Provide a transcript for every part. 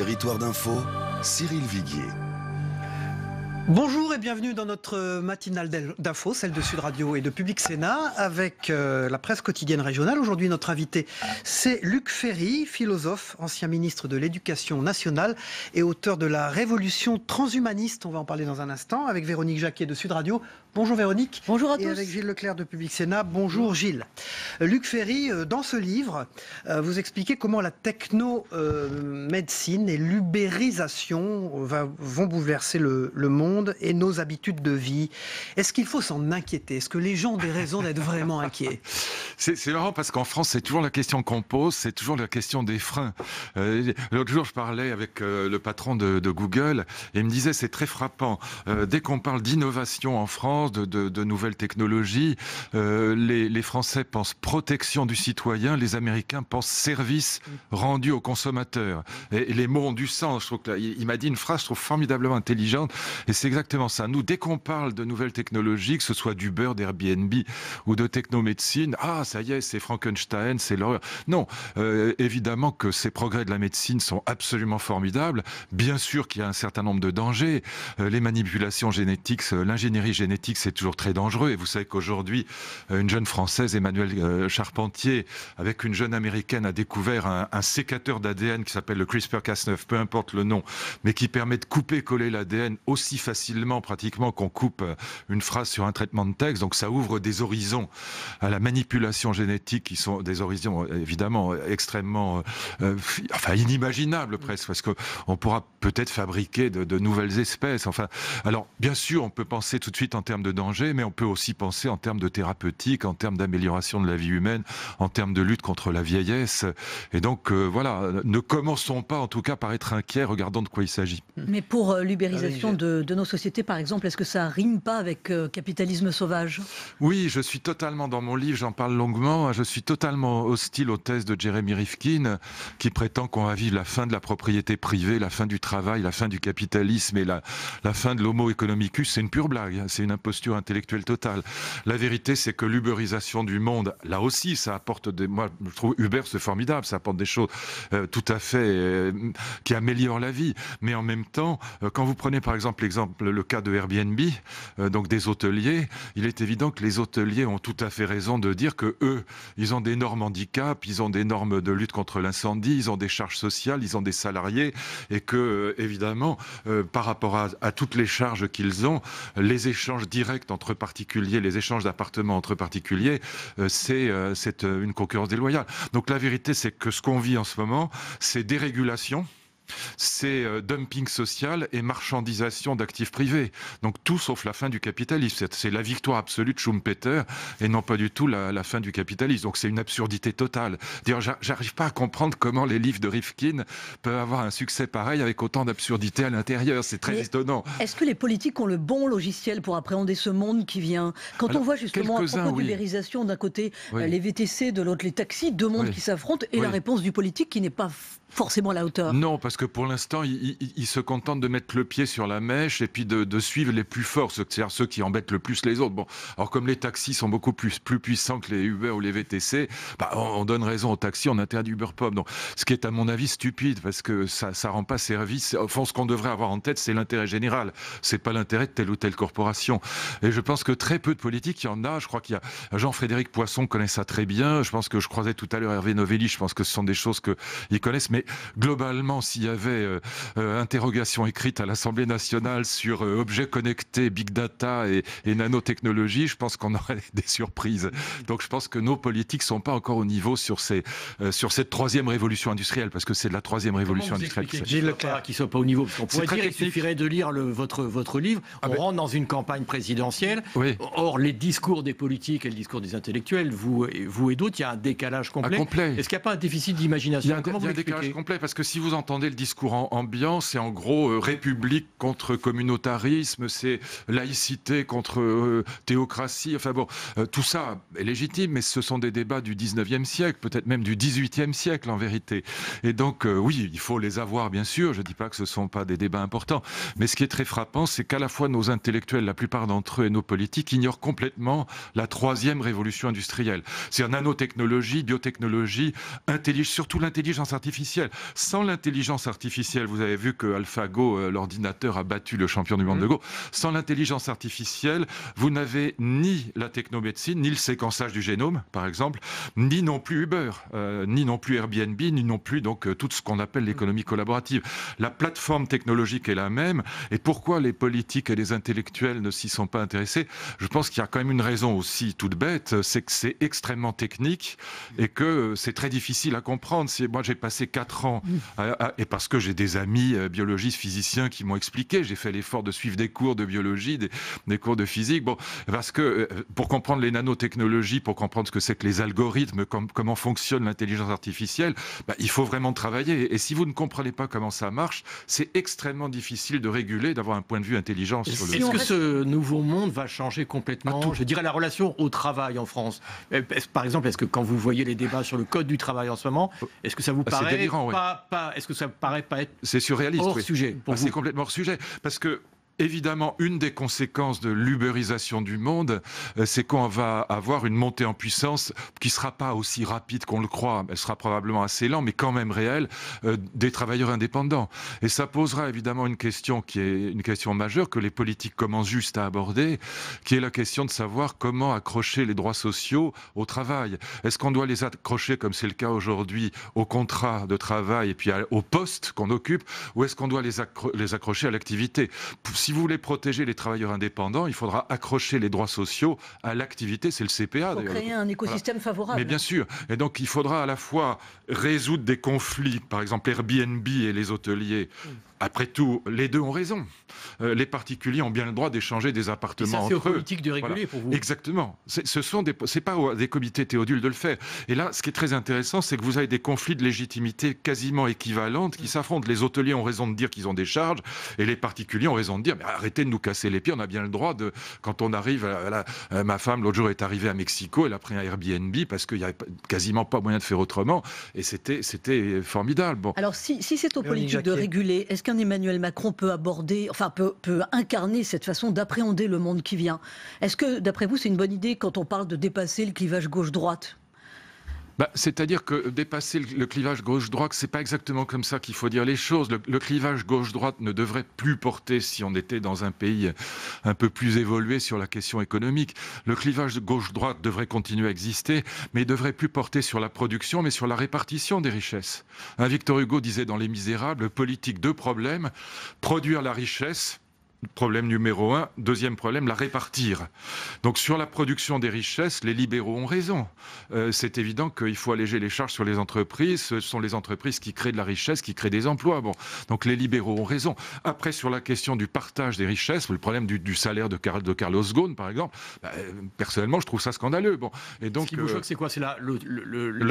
Territoire d'info, Cyril Viguier. Bonjour et bienvenue dans notre matinale d'info, celle de Sud Radio et de Public Sénat, avec la presse quotidienne régionale. Aujourd'hui, notre invité, c'est Luc Ferry, philosophe, ancien ministre de l'Éducation nationale et auteur de La Révolution transhumaniste. On va en parler dans un instant, avec Véronique Jacquet de Sud Radio. Bonjour Véronique. Bonjour à tous. Et avec Gilles Leclerc de Public Sénat. Bonjour Gilles. Luc Ferry, dans ce livre, vous expliquez comment la techno-médecine et l'ubérisation vont bouleverser le monde et nos habitudes de vie. Est-ce qu'il faut s'en inquiéter? Est-ce que les gens ont des raisons d'être vraiment inquiets? C'est marrant parce qu'en France, c'est toujours la question qu'on pose, c'est toujours la question des freins. L'autre jour, je parlais avec le patron de Google et il me disait, c'est très frappant. Dès qu'on parle d'innovation en France, de nouvelles technologies, les Français pensent protection du citoyen, les Américains pensent service rendu aux consommateurs. Et les mots ont du sens. Je trouve que il m'a dit une phrase, je trouve formidablement intelligente, et c'est exactement ça. Nous, dès qu'on parle de nouvelles technologies, que ce soit d'Uber, d'Airbnb ou de technomédecine, ah, ça y est, c'est Frankenstein, c'est l'horreur. Non, évidemment que ces progrès de la médecine sont absolument formidables. Bien sûr qu'il y a un certain nombre de dangers. Les manipulations génétiques, l'ingénierie génétique, c'est toujours très dangereux. Et vous savez qu'aujourd'hui, une jeune Française, Emmanuelle Charpentier, avec une jeune Américaine, a découvert un sécateur d'ADN qui s'appelle le CRISPR-Cas9, peu importe le nom, mais qui permet de couper-coller l'ADN aussi facilement, pratiquement, qu'on coupe une phrase sur un traitement de texte. Donc ça ouvre des horizons à la manipulation génétique qui sont des horizons évidemment extrêmement inimaginables presque, parce qu'on pourra peut-être fabriquer de nouvelles espèces. Enfin, alors bien sûr, on peut penser tout de suite en termes de danger, mais on peut aussi penser en termes de thérapeutique, en termes d'amélioration de la vie humaine, en termes de lutte contre la vieillesse. Et donc voilà, ne commençons pas en tout cas par être inquiets, regardons de quoi il s'agit. Mais pour l'ubérisation de nos sociétés, par exemple, est-ce que ça rime pas avec capitalisme sauvage? Oui, je suis totalement, dans mon livre, j'en parle longuement, je suis totalement hostile aux thèses de Jeremy Rifkin, qui prétend qu'on va vivre la fin de la propriété privée, la fin du travail, la fin du capitalisme et la fin de l'homo economicus. C'est une pure blague, c'est une imposture intellectuelle totale. La vérité, c'est que l'ubérisation du monde, là aussi, ça apporte moi, je trouve Uber, c'est formidable, ça apporte des choses tout à fait qui améliorent la vie. Mais en même temps, quand vous prenez par exemple le cas de Airbnb, donc des hôteliers, il est évident que les hôteliers ont tout à fait raison de dire que eux, ils ont d'énormes handicaps, ils ont des normes de lutte contre l'incendie, ils ont des charges sociales, ils ont des salariés, et que évidemment, par rapport à toutes les charges qu'ils ont, les échanges directs entre particuliers, les échanges d'appartements entre particuliers, c'est une concurrence déloyale. Donc la vérité, c'est que ce qu'on vit en ce moment, c'est dérégulation, c'est dumping social et marchandisation d'actifs privés. Donc tout sauf la fin du capitalisme. C'est la victoire absolue de Schumpeter et non pas du tout la fin du capitalisme. Donc c'est une absurdité totale. D'ailleurs, j'arrive pas à comprendre comment les livres de Rifkin peuvent avoir un succès pareil avec autant d'absurdité à l'intérieur. C'est très étonnant. Est-ce que les politiques ont le bon logiciel pour appréhender ce monde qui vient? Quand on voit justement à propos d'ubérisation, d'un côté les VTC, de l'autre les taxis, deux mondes qui s'affrontent, et la réponse du politique qui n'est pas forcément à la hauteur. Non, parce que pour l'instant, il se contente de mettre le pied sur la mèche et puis de suivre les plus forts, c'est-à-dire ceux qui embêtent le plus les autres. Bon, alors comme les taxis sont beaucoup plus puissants que les Uber ou les VTC, on donne raison aux taxis, on interdit Uber Pop. Donc, ce qui est à mon avis stupide, parce que ça rend pas service. Enfin, ce qu'on devrait avoir en tête, c'est l'intérêt général. C'est pas l'intérêt de telle ou telle corporation. Et je pense que très peu de politiques, il y en a. Je crois qu'il y a Jean-Frédéric Poisson connaît ça très bien. Je pense que je croisais tout à l'heure Hervé Novelli. Je pense que ce sont des choses qu'ils connaissent. Mais globalement, s'il y avait interrogation écrite à l'Assemblée nationale sur objets connectés, big data et nanotechnologie, je pense qu'on aurait des surprises. Donc je pense que nos politiques sont pas encore au niveau sur cette troisième révolution industrielle, parce que c'est de la troisième révolution industrielle. J'ai le cas qui soit pas au niveau, parce qu'on pourrait dire qu'il suffirait de lire votre livre. On rentre dans une campagne présidentielle. Oui. Or, les discours des politiques et le discours des intellectuels, vous et d'autres, il y a un décalage complet. Est-ce qu'il n'y a pas un déficit d'imagination? Il y a un décalage complet, parce que si vous entendez le discours ambiant, c'est en gros république contre communautarisme, c'est laïcité contre théocratie. Enfin bon, tout ça est légitime, mais ce sont des débats du 19e siècle, peut-être même du 18e siècle en vérité. Et donc oui, il faut les avoir bien sûr, je ne dis pas que ce ne sont pas des débats importants, mais ce qui est très frappant, c'est qu'à la fois nos intellectuels, la plupart d'entre eux, et nos politiques ignorent complètement la troisième révolution industrielle. C'est-à-dire nanotechnologie, biotechnologie, surtout l'intelligence artificielle. Sans l'intelligence artificielle, vous avez vu que AlphaGo, l'ordinateur, a battu le champion du monde de Go. Sans l'intelligence artificielle, vous n'avez ni la technomédecine, ni le séquençage du génome, par exemple, ni non plus Uber, ni non plus Airbnb, ni non plus donc tout ce qu'on appelle l'économie collaborative. La plateforme technologique est la même. Et pourquoi les politiques et les intellectuels ne s'y sont pas intéressés? Je pense qu'il y a quand même une raison aussi toute bête, c'est que c'est extrêmement technique et que c'est très difficile à comprendre. Moi, j'ai passé 4 ans, et parce que j'ai des amis biologistes, physiciens qui m'ont expliqué, j'ai fait l'effort de suivre des cours de biologie, des cours de physique, parce que pour comprendre les nanotechnologies, pour comprendre ce que c'est que les algorithmes, comment fonctionne l'intelligence artificielle, il faut vraiment travailler. Et si vous ne comprenez pas comment ça marche, c'est extrêmement difficile de réguler, d'avoir un point de vue intelligent sur le... Est-ce que ce nouveau monde va changer complètement, je dirais, la relation au travail en France? Par exemple, est-ce que quand vous voyez les débats sur le code du travail en ce moment, est-ce que ça vous paraît délirant, est-ce que ça paraît pas être surréaliste, hors sujet pour vous? C'est complètement hors sujet, parce que évidemment, une des conséquences de l'ubérisation du monde, c'est qu'on va avoir une montée en puissance qui ne sera pas aussi rapide qu'on le croit. Elle sera probablement assez lente, mais quand même réelle, des travailleurs indépendants. Et ça posera évidemment une question qui est une question majeure que les politiques commencent juste à aborder, qui est la question de savoir comment accrocher les droits sociaux au travail. Est-ce qu'on doit les accrocher, comme c'est le cas aujourd'hui, au contrat de travail et puis au poste qu'on occupe, ou est-ce qu'on doit les accrocher à l'activité? Si vous voulez protéger les travailleurs indépendants, il faudra accrocher les droits sociaux à l'activité, c'est le CPA. Pour créer un écosystème favorable. Mais bien sûr. Et donc il faudra à la fois résoudre des conflits, par exemple Airbnb et les hôteliers. Après tout, les deux ont raison. Les particuliers ont bien le droit d'échanger des appartements entre eux. C'est aux politiques de réguler pour vous. Exactement. C'est pas des comités Théodule de le faire. Et là, ce qui est très intéressant, c'est que vous avez des conflits de légitimité quasiment équivalentes qui s'affrontent. Les hôteliers ont raison de dire qu'ils ont des charges et les particuliers ont raison de dire mais arrêtez de nous casser les pieds, on a bien le droit de... Quand on arrive... ma femme, l'autre jour, est arrivée à Mexico, elle a pris un Airbnb parce qu'il n'y avait quasiment pas moyen de faire autrement. Et c'était formidable. Bon. Alors, si c'est aux politiques de réguler, est-ce qu'un Emmanuel Macron peut incarner cette façon d'appréhender le monde qui vient? Est-ce que, d'après vous, c'est une bonne idée quand on parle de dépasser le clivage gauche-droite? C'est-à-dire que dépasser le clivage gauche-droite, c'est pas exactement comme ça qu'il faut dire les choses. Le clivage gauche-droite ne devrait plus porter, si on était dans un pays un peu plus évolué sur la question économique. Le clivage gauche-droite devrait continuer à exister, mais il devrait plus porter sur la production, mais sur la répartition des richesses. Victor Hugo disait dans Les Misérables, politique, 2 problèmes, produire la richesse. Problème numéro 1. Deuxième problème, la répartir. Donc sur la production des richesses, les libéraux ont raison. C'est évident qu'il faut alléger les charges sur les entreprises. Ce sont les entreprises qui créent de la richesse, qui créent des emplois. Donc les libéraux ont raison. Après, sur la question du partage des richesses, le problème du salaire de Carlos Ghosn, par exemple, personnellement, je trouve ça scandaleux. Et donc, ce qui vous choque, c'est quoi? C'est la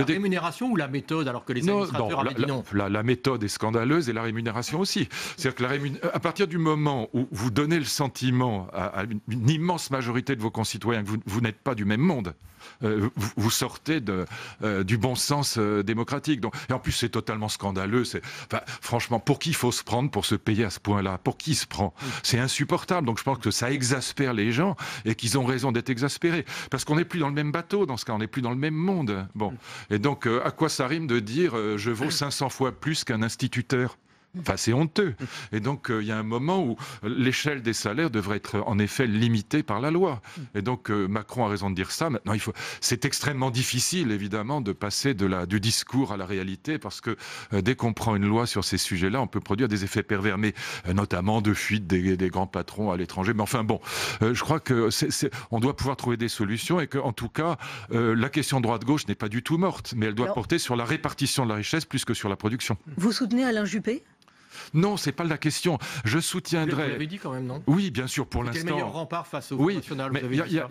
rémunération ou la méthode, alors que les administrateurs avaient dit non? La méthode est scandaleuse et la rémunération aussi. C'est-à-dire que à partir du moment où vous donnez le sentiment à une immense majorité de vos concitoyens que vous n'êtes pas du même monde. Vous sortez du bon sens démocratique. Et en plus, c'est totalement scandaleux. Franchement, pour qui il faut se prendre pour se payer à ce point-là? Pour qui se prend? C'est insupportable. Donc je pense que ça exaspère les gens et qu'ils ont raison d'être exaspérés. Parce qu'on n'est plus dans le même bateau, dans ce cas, on n'est plus dans le même monde. Et donc, à quoi ça rime de dire je vaux 500 fois plus qu'un instituteur? C'est honteux. Et donc, il y a un moment où l'échelle des salaires devrait être en effet limitée par la loi. Et donc, Macron a raison de dire ça. Maintenant, c'est extrêmement difficile, évidemment, de passer du discours à la réalité, parce que dès qu'on prend une loi sur ces sujets-là, on peut produire des effets pervers, mais notamment de fuite des grands patrons à l'étranger. Mais enfin, je crois qu'on doit pouvoir trouver des solutions et qu'en tout cas, la question droite-gauche n'est pas du tout morte, mais elle doit porter sur la répartition de la richesse plus que sur la production. Vous soutenez Alain Juppé ? Non, c'est pas la question. Je soutiendrai... Vous l'avez dit quand même, non? Oui, bien sûr, pour l'instant. Quel meilleur rempart face au Front National? Vous avez dit ça.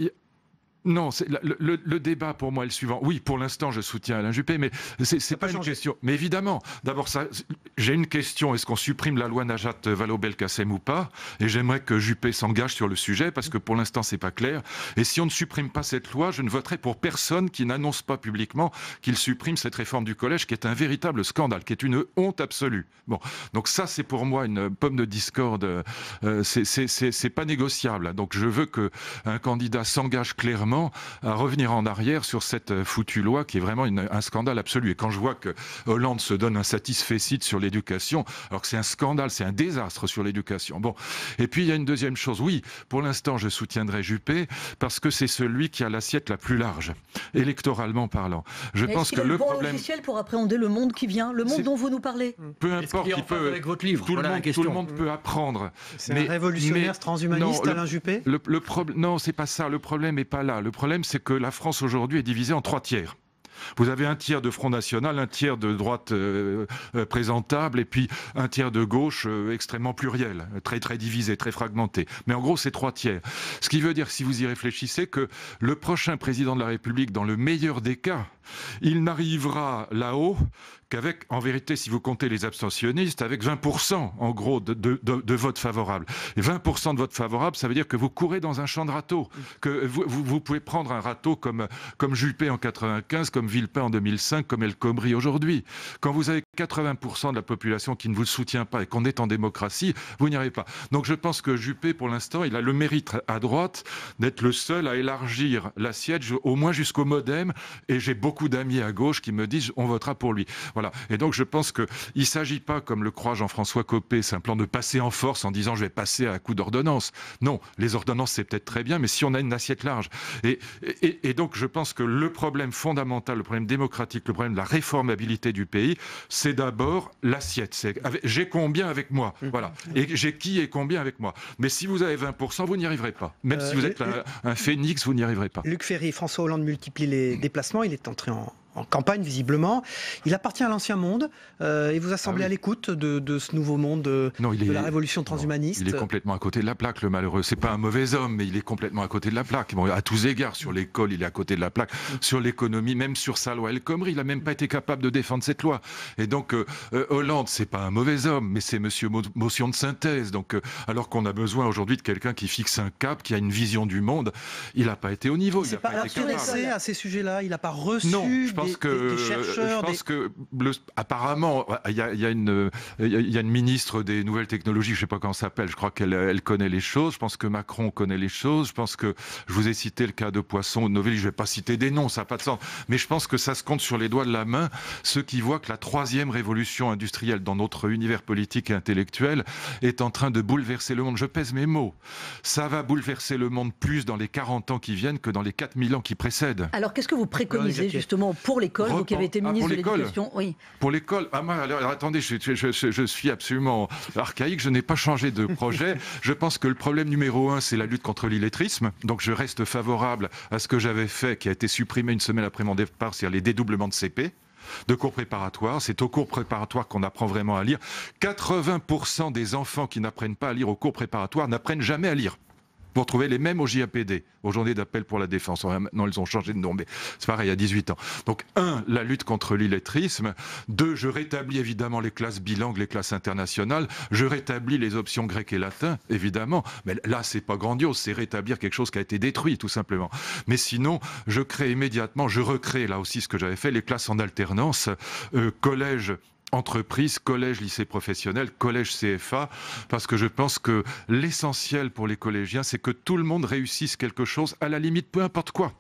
Non, le débat pour moi est le suivant. Oui, pour l'instant, je soutiens Alain Juppé, mais c'est pas une question. Mais évidemment, d'abord, j'ai une question. Est-ce qu'on supprime la loi Najat Vallaud-Belkacem ou pas? Et j'aimerais que Juppé s'engage sur le sujet, parce que pour l'instant, c'est pas clair. Et si on ne supprime pas cette loi, je ne voterai pour personne qui n'annonce pas publiquement qu'il supprime cette réforme du collège, qui est un véritable scandale, qui est une honte absolue. Donc ça, c'est pour moi une pomme de discorde. C'est pas négociable. Donc je veux qu'un candidat s'engage clairement à revenir en arrière sur cette foutue loi qui est vraiment un scandale absolu. Et quand je vois que Hollande se donne un satisfecit sur l'éducation, alors que c'est un scandale, c'est un désastre sur l'éducation. Bon. Et puis il y a une deuxième chose. Oui, pour l'instant, je soutiendrai Juppé parce que c'est celui qui a l'assiette la plus large, électoralement parlant. Je pense que le problème logiciel pour appréhender le monde qui vient, le monde dont vous nous parlez. Peu importe, il peut avec votre livre. Tout le monde peut apprendre. C'est un révolutionnaire transhumaniste, Alain Juppé. Non, c'est pas ça. Le problème n'est pas là. Le problème, c'est que la France aujourd'hui est divisée en 3 tiers. Vous avez un tiers de Front National, un tiers de droite présentable, et puis un tiers de gauche extrêmement pluriel, très très divisé, très fragmenté. Mais en gros, c'est 3 tiers. Ce qui veut dire, si vous y réfléchissez, que le prochain président de la République, dans le meilleur des cas, il n'arrivera là-haut qu'avec, en vérité, si vous comptez les abstentionnistes, avec 20% en gros de votes favorables. Et 20% de votes favorables, ça veut dire que vous courez dans un champ de râteaux. Que vous pouvez prendre un râteau comme Juppé en 95, comme Villepin en 2005, comme El Khomri aujourd'hui. Quand vous avez 80% de la population qui ne vous soutient pas et qu'on est en démocratie, vous n'y arrivez pas. Donc je pense que Juppé, pour l'instant, il a le mérite à droite d'être le seul à élargir l'assiette, au moins jusqu'au MoDem, et j'ai beaucoup d'amis à gauche qui me disent on votera pour lui. Voilà. Et donc je pense qu'il ne s'agit pas, comme le croit Jean-François Copé, simplement de passer en force en disant je vais passer à coup d'ordonnance. Non, les ordonnances c'est peut-être très bien, mais si on a une assiette large. Et donc je pense que le problème fondamental, le problème démocratique, le problème de la réformabilité du pays, c'est d'abord l'assiette. J'ai combien avec moi, voilà. Et j'ai qui et combien avec moi. Mais si vous avez 20%, vous n'y arriverez pas. Même si vous êtes un phénix, vous n'y arriverez pas. Luc Ferry, François Hollande multiplie les déplacements. Il est entré en campagne, visiblement. Il appartient à l'ancien monde. Il vous a semblé à l'écoute de ce nouveau monde de la révolution transhumaniste. Il est complètement à côté de la plaque, le malheureux. C'est pas un mauvais homme, mais il est complètement à côté de la plaque. Bon, à tous égards, sur l'école, il est à côté de la plaque. Sur l'économie, même sur sa loi El Khomri, il n'a même pas été capable de défendre cette loi. Et donc, Hollande, c'est pas un mauvais homme, mais c'est monsieur motion de synthèse. Donc, alors qu'on a besoin aujourd'hui de quelqu'un qui fixe un cap, qui a une vision du monde, il n'a pas été au niveau. Il n'a pas été capable. À ces sujets-là, il n'a pas reçu. Non, je pense que apparemment il y a une ministre des nouvelles technologies, je ne sais pas comment ça s'appelle, je crois qu'elle connaît les choses. Je pense que Macron connaît les choses. Je pense que je vous ai cité le cas de Poisson, de Novelli, je ne vais pas citer des noms, ça n'a pas de sens. Mais je pense que ça se compte sur les doigts de la main ceux qui voient que la 3e révolution industrielle dans notre univers politique et intellectuel est en train de bouleverser le monde. Je pèse mes mots. Ça va bouleverser le monde plus dans les 40 ans qui viennent que dans les 4000 ans qui précèdent. Alors qu'est-ce que vous préconisez justement pour l'école, vous qui avez été ministre de l'Éducation? Oui. Pour l'école, alors attendez, je suis absolument archaïque, je n'ai pas changé de projet. Je pense que le problème numéro 1, c'est la lutte contre l'illettrisme. Donc je reste favorable à ce que j'avais fait, qui a été supprimé une semaine après mon départ, c'est-à-dire les dédoublements de CP. De cours préparatoires, c'est au cours préparatoire qu'on apprend vraiment à lire. 80% des enfants qui n'apprennent pas à lire au cours préparatoire n'apprennent jamais à lire. Vous retrouvez les mêmes au JAPD, aux journées d'appel pour la défense. Maintenant, ils ont changé de nom, mais c'est pareil, il y a 18 ans. Donc, 1, la lutte contre l'illettrisme. 2, je rétablis évidemment les classes bilingues, les classes internationales. Je rétablis les options grec et latin, évidemment. Mais là, c'est pas grandiose, c'est rétablir quelque chose qui a été détruit, tout simplement. Mais sinon, je crée immédiatement, je recrée là aussi ce que j'avais fait, les classes en alternance, collège, entreprise, collège, lycée professionnel, collège CFA, parce que je pense que l'essentiel pour les collégiens, c'est que tout le monde réussisse quelque chose, à la limite, peu importe quoi.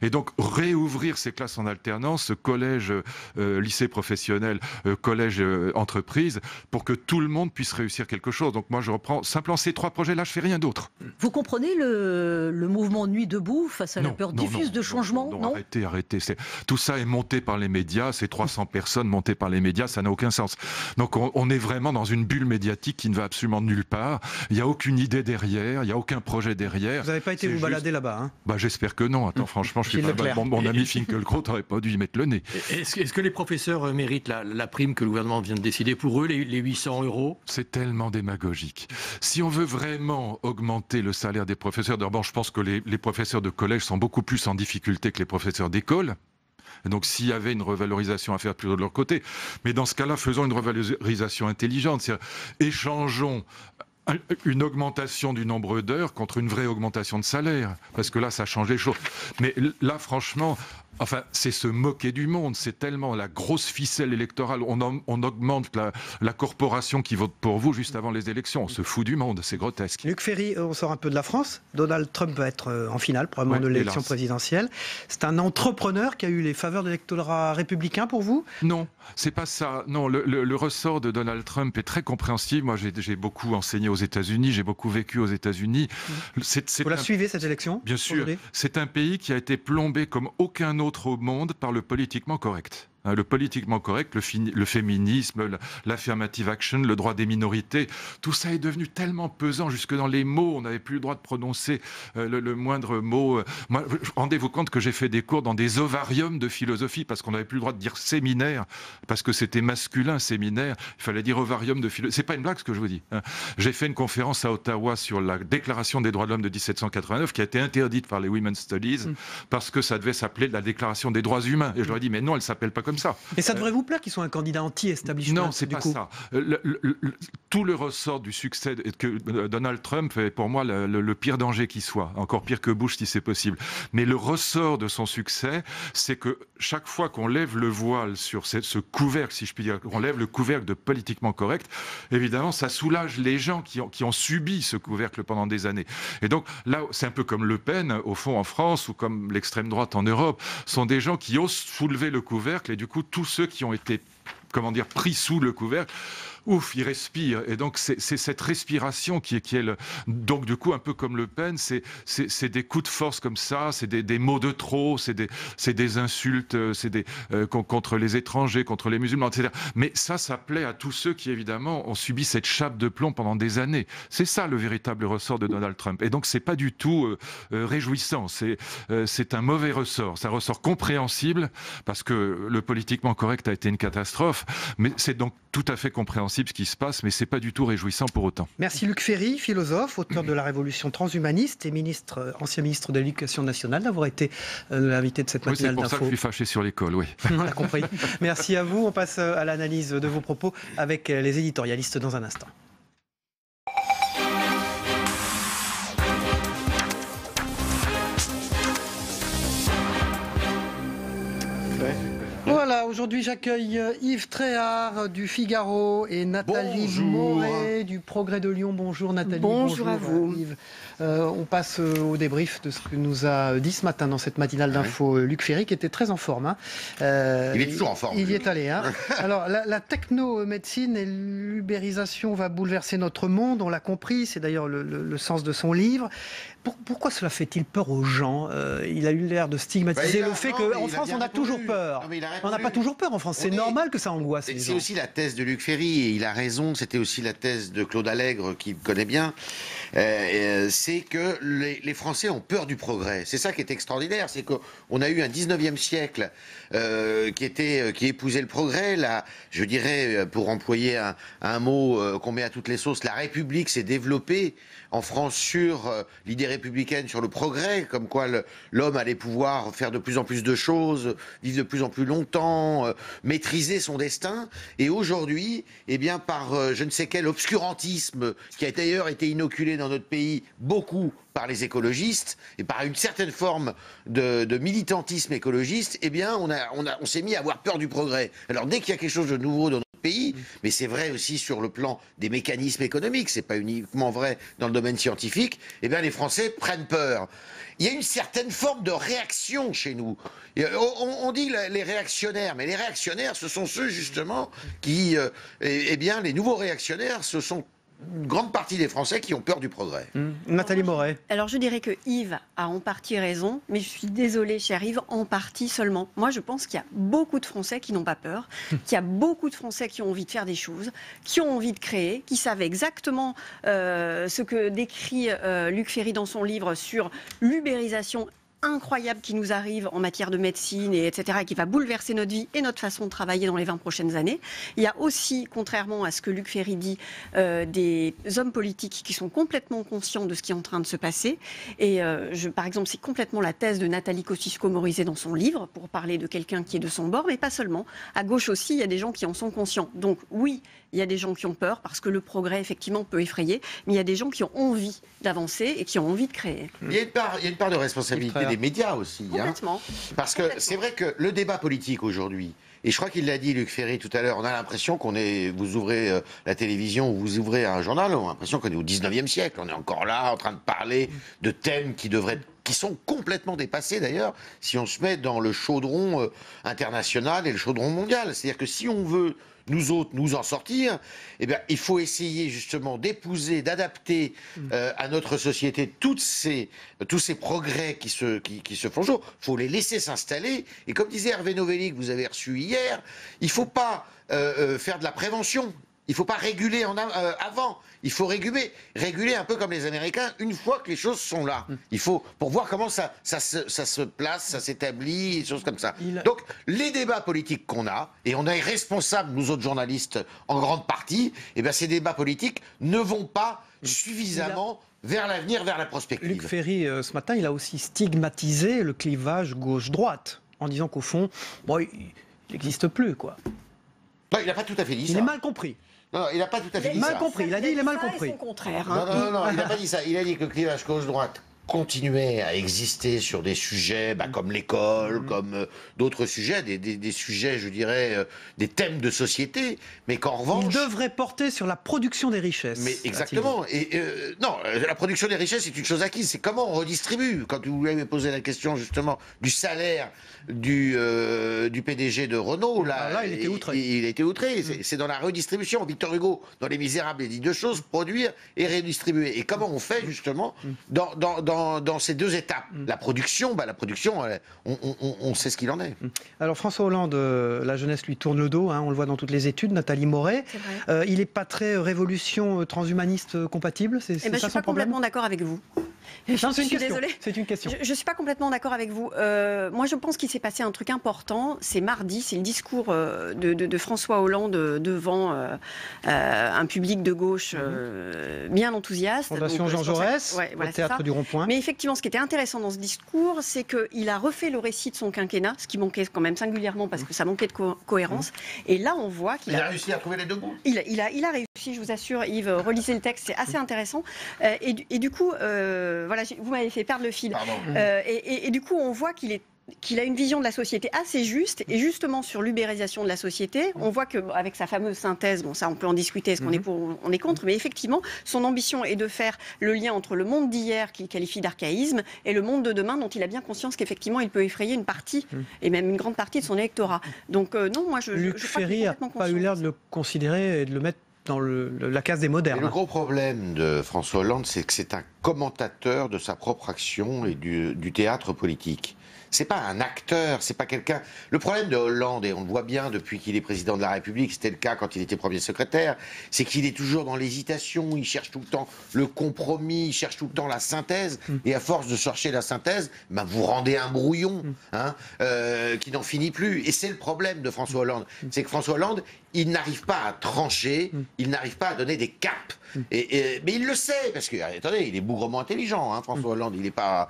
Et donc réouvrir ces classes en alternance, collège, lycée professionnel, collège, entreprise, pour que tout le monde puisse réussir quelque chose. Donc moi je reprends simplement ces 3 projets-là, je fais rien d'autre. Vous comprenez le mouvement Nuit debout face à la peur diffuse de changement? Non, arrêtez. Tout ça est monté par les médias, ces 300 personnes montées par les médias, ça n'a aucun sens. Donc on est vraiment dans une bulle médiatique qui ne va absolument nulle part. Il n'y a aucune idée derrière, il n'y a aucun projet derrière. Vous n'avez pas été vous balader là-bas, hein? Bah, j'espère que non. Attends, franchement, je suis pas mon ami Finkielkraut n'aurait pas dû y mettre le nez. Est-ce que les professeurs méritent la prime que le gouvernement vient de décider pour eux, les 800 €? C'est tellement démagogique. Si on veut vraiment augmenter le salaire des professeurs, d'abord, je pense que les professeurs de collège sont beaucoup plus en difficulté que les professeurs d'école. Donc s'il y avait une revalorisation à faire plutôt de leur côté. Mais dans ce cas-là, faisons une revalorisation intelligente. C'est-à-dire, échangeons une augmentation du nombre d'heures contre une vraie augmentation de salaire. Parce que là, ça change les choses. Mais là, franchement, Enfin, c'est se moquer du monde. C'est tellement la grosse ficelle électorale. On augmente la corporation qui vote pour vous juste avant les élections. On se fout du monde. C'est grotesque. Luc Ferry, on sort un peu de la France. Donald Trump va être en finale, probablement, de l'élection présidentielle. C'est un entrepreneur qui a eu les faveurs de l'électorat républicain pour vous? Non, c'est pas ça. Non, le ressort de Donald Trump est très compréhensible. Moi, j'ai beaucoup enseigné aux États-Unis, j'ai beaucoup vécu aux États-Unis. Vous la suivez, cette élection? Bien sûr. C'est un pays qui a été plombé comme aucun autre au monde par le politiquement correct. Le politiquement correct, le féminisme, l'affirmative action, le droit des minorités, tout ça est devenu tellement pesant jusque dans les mots. On n'avait plus le droit de prononcer le moindre mot. Moi, rendez-vous compte que j'ai fait des cours dans des ovariums de philosophie parce qu'on n'avait plus le droit de dire séminaire, parce que c'était masculin, séminaire. Il fallait dire ovarium de philosophie. C'est pas une blague ce que je vous dis. J'ai fait une conférence à Ottawa sur la Déclaration des droits de l'homme de 1789 qui a été interdite par les Women's Studies parce que ça devait s'appeler la Déclaration des droits humains. Et je leur ai dit, mais non, elle s'appelle pas comme ça. Et ça devrait vous plaire qu'ils soient un candidat anti-establishment? Non, c'est pas ça. Tout le ressort du succès que Donald Trump est pour moi le pire danger qui soit, encore pire que Bush si c'est possible. Mais le ressort de son succès, c'est que chaque fois qu'on lève le voile sur ce couvercle, si je puis dire, qu'on lève le couvercle de politiquement correct, évidemment, ça soulage les gens qui ont subi ce couvercle pendant des années. Et donc là, c'est un peu comme Le Pen, au fond, en France, ou comme l'extrême droite en Europe, sont des gens qui osent soulever le couvercle, et du coup, tous ceux qui ont été, pris sous le couvercle, ouf, ils respirent. Et donc, c'est cette respiration qui est donc, du coup, un peu comme Le Pen, c'est des coups de force comme ça, c'est des mots de trop, c'est des insultes, contre les étrangers, contre les musulmans, etc. Mais ça plaît à tous ceux qui, évidemment, ont subi cette chape de plomb pendant des années. C'est ça, le véritable ressort de Donald Trump. Et donc, c'est pas du tout réjouissant. C'est un mauvais ressort. C'est un ressort compréhensible, parce que le politiquement correct a été une catastrophe, mais c'est donc tout à fait compréhensible ce qui se passe, mais c'est pas du tout réjouissant pour autant. Merci Luc Ferry, philosophe, auteur de La Révolution transhumaniste et ancien ministre de l'Éducation nationale, d'avoir été l'invité de cette matinale d'info. C'est pour ça que je suis fâché sur l'école, oui. On l'a compris. Merci à vous. On passe à l'analyse de vos propos avec les éditorialistes dans un instant. Voilà, aujourd'hui j'accueille Yves Tréhard du Figaro et Nathalie Moret du Progrès de Lyon. Bonjour Nathalie. Bonjour à vous. Yves. On passe au débrief de ce que nous a dit ce matin dans cette matinale d'info Luc Ferry, qui était très en forme. Il est toujours en forme. Il y est allé. Alors, la technomédecine et l'ubérisation va bouleverser notre monde, on l'a compris, c'est d'ailleurs le sens de son livre. Pourquoi cela fait-il peur aux gens? Il a eu l'air de stigmatiser le fait qu'en France, on a toujours peur. On n'a pas toujours peur en France, c'est normal que ça angoisse les gens. C'est aussi la thèse de Luc Ferry, et il a raison, c'était aussi la thèse de Claude Allègre, qui connaît bien. C'est que les Français ont peur du progrès. C'est ça qui est extraordinaire, c'est qu'on a eu un 19e siècle qui épousait le progrès. Là, je dirais, pour employer un mot qu'on met à toutes les sauces, la République s'est développée en France sur l'idée républicaine, sur le progrès, comme quoi l'homme allait pouvoir faire de plus en plus de choses, vivre de plus en plus longtemps, maîtriser son destin. Et aujourd'hui, eh bien, par je ne sais quel obscurantisme qui a d'ailleurs été inoculé dans notre pays beaucoup par les écologistes et par une certaine forme de militantisme écologiste, eh bien, on s'est mis à avoir peur du progrès. Alors, dès qu'il y a quelque chose de nouveau dans notre pays, mais c'est vrai aussi sur le plan des mécanismes économiques, c'est pas uniquement vrai dans le domaine scientifique, eh bien, les Français prennent peur. Il y a une certaine forme de réaction chez nous. On dit les réactionnaires, mais les réactionnaires, ce sont ceux justement qui, eh bien, les nouveaux réactionnaires, ce sont une grande partie des Français qui ont peur du progrès. Nathalie Moret. Alors je dirais que Yves a en partie raison, mais je suis désolée, cher Yves, en partie seulement. Moi, je pense qu'il y a beaucoup de Français qui n'ont pas peur, qu'il y a beaucoup de Français qui ont envie de faire des choses, qui ont envie de créer, qui savent exactement ce que décrit Luc Ferry dans son livre sur l'ubérisation incroyable qui nous arrive en matière de médecine, etc., et qui va bouleverser notre vie et notre façon de travailler dans les 20 prochaines années. Il y a aussi, contrairement à ce que Luc Ferry dit, des hommes politiques qui sont complètement conscients de ce qui est en train de se passer. Et par exemple, c'est complètement la thèse de Nathalie Kosciusko-Morizet dans son livre, pour parler de quelqu'un qui est de son bord, mais pas seulement. À gauche aussi, il y a des gens qui en sont conscients. Donc oui, il y a des gens qui ont peur, parce que le progrès, effectivement, peut effrayer, mais il y a des gens qui ont envie d'avancer et qui ont envie de créer. Il y a une part de responsabilité des médias aussi. Complètement. Parce que c'est vrai que le débat politique aujourd'hui, et je crois qu'il l'a dit Luc Ferry tout à l'heure, on a l'impression vous ouvrez la télévision ou vous ouvrez un journal, on a l'impression qu'on est au 19e siècle, on est encore là en train de parler de thèmes qui sont complètement dépassés d'ailleurs, si on se met dans le chaudron international et le chaudron mondial. C'est-à-dire que si on veut nous autres, nous en sortir, eh bien, il faut essayer justement d'épouser, d'adapter à notre société tous ces progrès qui se font jour. Il faut les laisser s'installer. Et comme disait Hervé Novelli, que vous avez reçu hier, il ne faut pas faire de la prévention. Il ne faut pas réguler avant. Il faut réguler un peu comme les Américains une fois que les choses sont là. Il faut, pour voir comment ça se place, ça s'établit, des choses comme ça. Donc, les débats politiques qu'on a, et on est responsables, nous autres journalistes, en grande partie, eh bien, ces débats politiques ne vont pas suffisamment vers l'avenir, vers la prospective. Luc Ferry, ce matin, il a aussi stigmatisé le clivage gauche-droite, en disant qu'au fond, il n'existe plus, quoi. Non, il n'a pas tout à fait dit ça. Il est mal compris. Non, il n'a pas tout à fait dit ça. Mal compris, il a dit il est mal compris. C'est son contraire. Non, il n'a pas dit ça. Il a dit que le clivage gauche-droite continuait à exister sur des sujets comme l'école, comme d'autres sujets, des sujets, je dirais, des thèmes de société, mais qu'en revanche... Il devrait porter sur la production des richesses. Mais exactement. Et non, la production des richesses, c'est une chose acquise. C'est comment on redistribue. Quand vous lui avez posé la question, justement, du salaire du PDG de Renault, là il était outré. Il était outré. C'est dans la redistribution. Victor Hugo, dans Les Misérables, il dit deux choses, produire et redistribuer. Et comment on fait, justement, dans ces deux étapes. La production, on sait ce qu'il en est. Alors François Hollande, la jeunesse lui tourne le dos, on le voit dans toutes les études, Nathalie Moret. Il n'est pas très révolution transhumaniste compatible, c'est ça son problème ? Je ne suis pas complètement d'accord avec vous. C'est une question. Je ne suis pas complètement d'accord avec vous. Moi, je pense qu'il s'est passé un truc important. C'est mardi, c'est le discours de François Hollande devant un public de gauche bien enthousiaste. Fondation Jean Jaurès, au Théâtre du Rond-Point. Mais effectivement, ce qui était intéressant dans ce discours, c'est qu'il a refait le récit de son quinquennat, ce qui manquait quand même singulièrement parce que ça manquait de cohérence. Et là, on voit qu'il a réussi à trouver les deux bouts. Il a réussi, je vous assure, Yves. Relisez le texte, c'est assez intéressant. Et du coup... voilà, vous m'avez fait perdre le fil. Et du coup, on voit qu'il a une vision de la société assez juste, et justement sur l'ubérisation de la société, on voit qu'avec sa fameuse synthèse, ça on peut en discuter, est-ce qu'on est pour, on est contre, mais effectivement, son ambition est de faire le lien entre le monde d'hier, qu'il qualifie d'archaïsme, et le monde de demain, dont il a bien conscience qu'effectivement, il peut effrayer une partie, et même une grande partie de son électorat. Donc non, moi je Luc Ferry n'a pas eu l'air de le considérer et de le mettre dans la case des modernes. Et le gros problème de François Hollande, c'est que c'est un commentateur de sa propre action et du théâtre politique. C'est pas un acteur, c'est pas quelqu'un... Le problème de Hollande, et on le voit bien depuis qu'il est président de la République, c'était le cas quand il était premier secrétaire, c'est qu'il est toujours dans l'hésitation, il cherche tout le temps le compromis, il cherche tout le temps la synthèse, et à force de chercher la synthèse, vous rendez un brouillon qui n'en finit plus. Et c'est le problème de François Hollande, c'est que François Hollande, il n'arrive pas à trancher, il n'arrive pas à donner des caps. Mais il le sait, parce que, attendez, il est bougrement intelligent, François Hollande, il est pas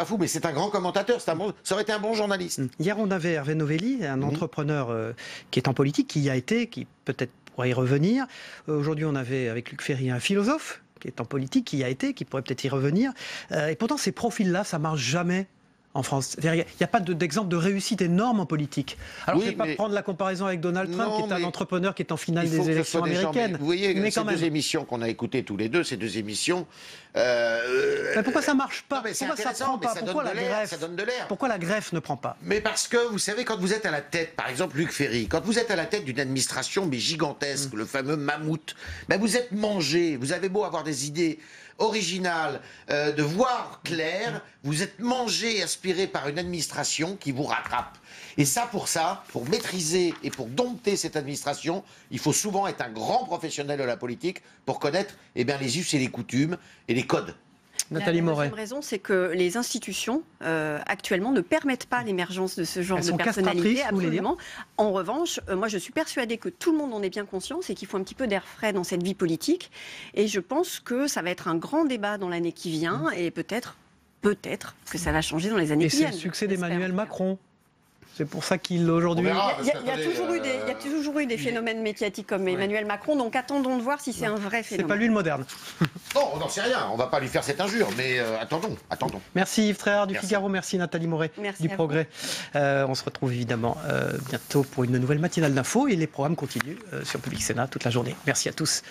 fou, mais c'est un grand commentateur, ça aurait été un bon journaliste. Hier, on avait Hervé Novelli, un entrepreneur qui est en politique, qui y a été, qui peut-être pourrait y revenir. Aujourd'hui, on avait avec Luc Ferry un philosophe qui est en politique, qui y a été, qui pourrait peut-être y revenir. Et pourtant, ces profils-là, ça marche jamais en France. Il n'y a pas d'exemple de réussite énorme en politique. Alors, je ne vais pas prendre la comparaison avec Donald Trump, qui est un entrepreneur qui est en finale des élections américaines. Vous voyez, ces deux émissions qu'on a écoutées tous les deux, ces deux émissions... Mais pourquoi ça ne marche pas? Pourquoi ça prend pas? Pourquoi la greffe? Ça donne de l'air. Pourquoi la greffe ne prend pas? Mais parce que, vous savez, quand vous êtes à la tête, par exemple Luc Ferry, quand vous êtes à la tête d'une administration gigantesque, le fameux mammouth, vous êtes mangé, vous avez beau avoir des idées original, de voir clair, vous êtes mangé et aspiré par une administration qui vous rattrape. Et ça, pour maîtriser et pour dompter cette administration, il faut souvent être un grand professionnel de la politique pour connaître les us et les coutumes et les codes. Nathalie Moret. La deuxième raison, c'est que les institutions, actuellement, ne permettent pas l'émergence de ce genre de personnalité. Absolument. En revanche, moi, je suis persuadée que tout le monde en est bien conscient, c'est qu'il faut un petit peu d'air frais dans cette vie politique. Et je pense que ça va être un grand débat dans l'année qui vient, et peut-être que ça va changer dans les années qui viennent. Et c'est le succès d'Emmanuel Macron. C'est pour ça qu'il aujourd'hui... Il y a toujours eu des phénomènes médiatiques comme Emmanuel Macron, donc attendons de voir si c'est un vrai phénomène. C'est pas lui le moderne. Non, on n'en sait rien, on ne va pas lui faire cette injure, mais attendons. Merci Yves Tréhard du Figaro, merci Nathalie Moret du Progrès. On se retrouve évidemment bientôt pour une nouvelle matinale d'infos et les programmes continuent sur Public Sénat toute la journée. Merci à tous.